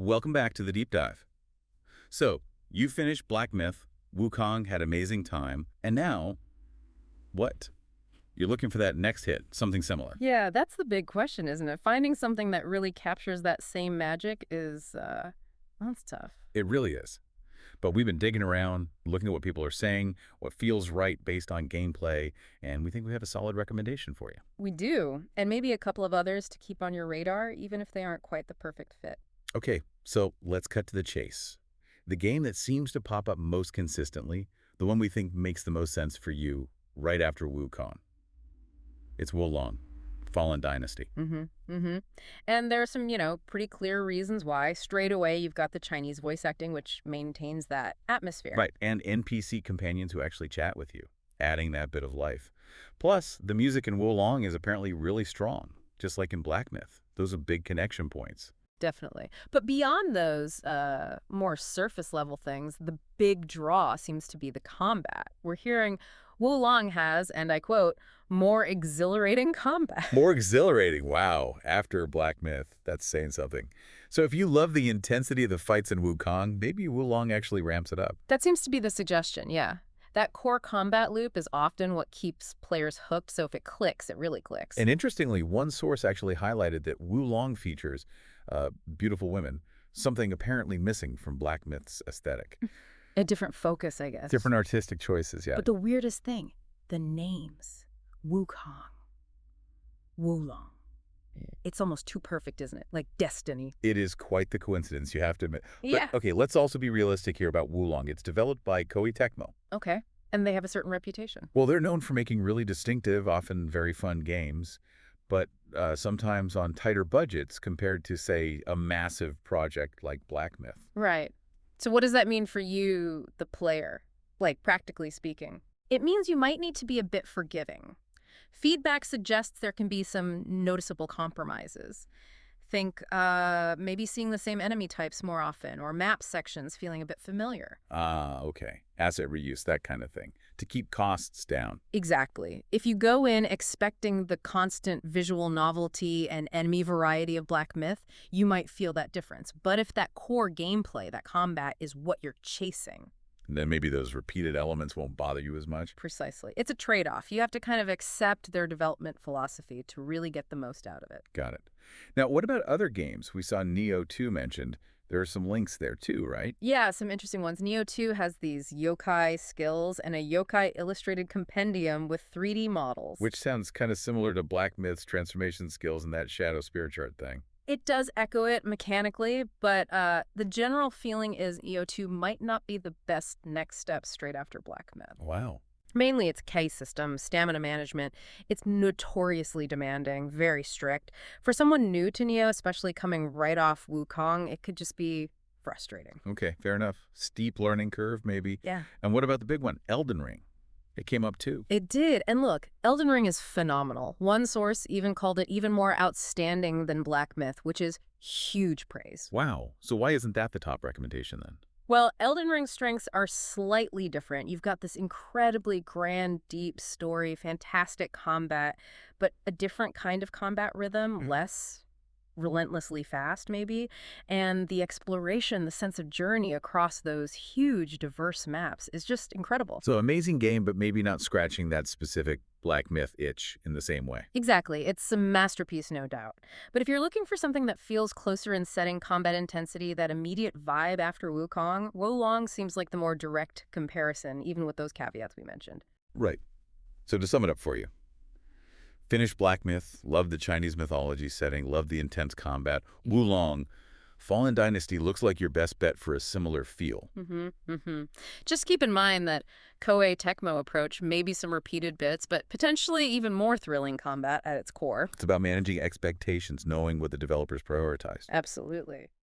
Welcome back to the deep dive. So, you finished Black Myth, Wukong had amazing time, and now, what? You're looking for that next hit, something similar. Yeah, that's the big question, isn't it? Finding something that really captures that same magic is, that's tough. It really is. But we've been digging around, looking at what people are saying, what feels right based on gameplay, and we think we have a solid recommendation for you. We do, and maybe a couple of others to keep on your radar, even if they aren't quite the perfect fit. Okay, so let's cut to the chase. The game that seems to pop up most consistently, the one we think makes the most sense for you right after Wukong. It's Wulong, Fallen Dynasty. Mm-hmm. And there are some, pretty clear reasons why. Straight away, you've got the Chinese voice acting, which maintains that atmosphere. Right, and NPC companions who actually chat with you, adding that bit of life. Plus, the music in Wulong is apparently really strong, just like in Black Myth. Those are big connection points. Definitely. But beyond those more surface level things, the big draw seems to be the combat. We're hearing Wulong has, and I quote, more exhilarating combat. More exhilarating, wow, after Black Myth. That's saying something. So if you love the intensity of the fights in Wukong, maybe Wulong actually ramps it up. That seems to be the suggestion, yeah. That core combat loop is often what keeps players hooked, so if it clicks, it really clicks. And interestingly, one source actually highlighted that Wulong features beautiful women, something apparently missing from Black Myth's aesthetic. A different focus, I guess. Different artistic choices, yeah. But the weirdest thing, the names. Wukong. Wulong. It's almost too perfect, isn't it? Like destiny. It is quite the coincidence, you have to admit. Yeah. But, okay, let's also be realistic here about Wulong. It's developed by Koei Tecmo. Okay. And they have a certain reputation. Well, they're known for making really distinctive, often very fun games, but sometimes on tighter budgets compared to, say, a massive project like Black Myth. Right. So what does that mean for you, the player? Like, practically speaking. It means you might need to be a bit forgiving. Feedback suggests there can be some noticeable compromises. Think maybe seeing the same enemy types more often, or map sections feeling a bit familiar. Ah, okay. Asset reuse, that kind of thing, to keep costs down. Exactly. If you go in expecting the constant visual novelty and enemy variety of Black Myth, you might feel that difference. But if that core gameplay, that combat, is what you're chasing, Then maybe those repeated elements won't bother you as much. precisely. It's a trade-off. You have to kind of accept their development philosophy to really get the most out of it. Got it. Now, what about other games? We saw Neo 2 mentioned. There are some links there too, right? Yeah, some interesting ones. Neo 2 has these yokai skills and a yokai illustrated compendium with 3D models. Which sounds kind of similar to Black Myth's transformation skills and that shadow spirit chart thing. It does echo it mechanically, but the general feeling is EO2 might not be the best next step straight after Black Myth. Wow. Mainly its K system, stamina management. It's notoriously demanding, very strict. For someone new to Neo, especially coming right off Wukong, it could just be frustrating. Okay, fair enough. Steep learning curve, maybe. Yeah. And what about the big one, Elden Ring? It came up too. It did. And look, Elden Ring is phenomenal. One source even called it even more outstanding than Black Myth, which is huge praise. Wow. So why isn't that the top recommendation then? Well, Elden Ring's strengths are slightly different. You've got this incredibly grand, deep story, fantastic combat, but a different kind of combat rhythm, less relentlessly fast, maybe. And the exploration, the sense of journey across those huge, diverse maps is just incredible. So amazing game, but maybe not scratching that specific Black Myth itch in the same way. Exactly. It's a masterpiece, no doubt. But if you're looking for something that feels closer in setting combat intensity, that immediate vibe after Wukong, Wulong seems like the more direct comparison, even with those caveats we mentioned. Right. So to sum it up for you, finished Black Myth, loved the Chinese mythology setting, loved the intense combat. Wulong, Fallen Dynasty looks like your best bet for a similar feel. Just keep in mind that Koei Tecmo approach, maybe some repeated bits, but potentially even more thrilling combat at its core. It's about managing expectations, knowing what the developers prioritized. Absolutely.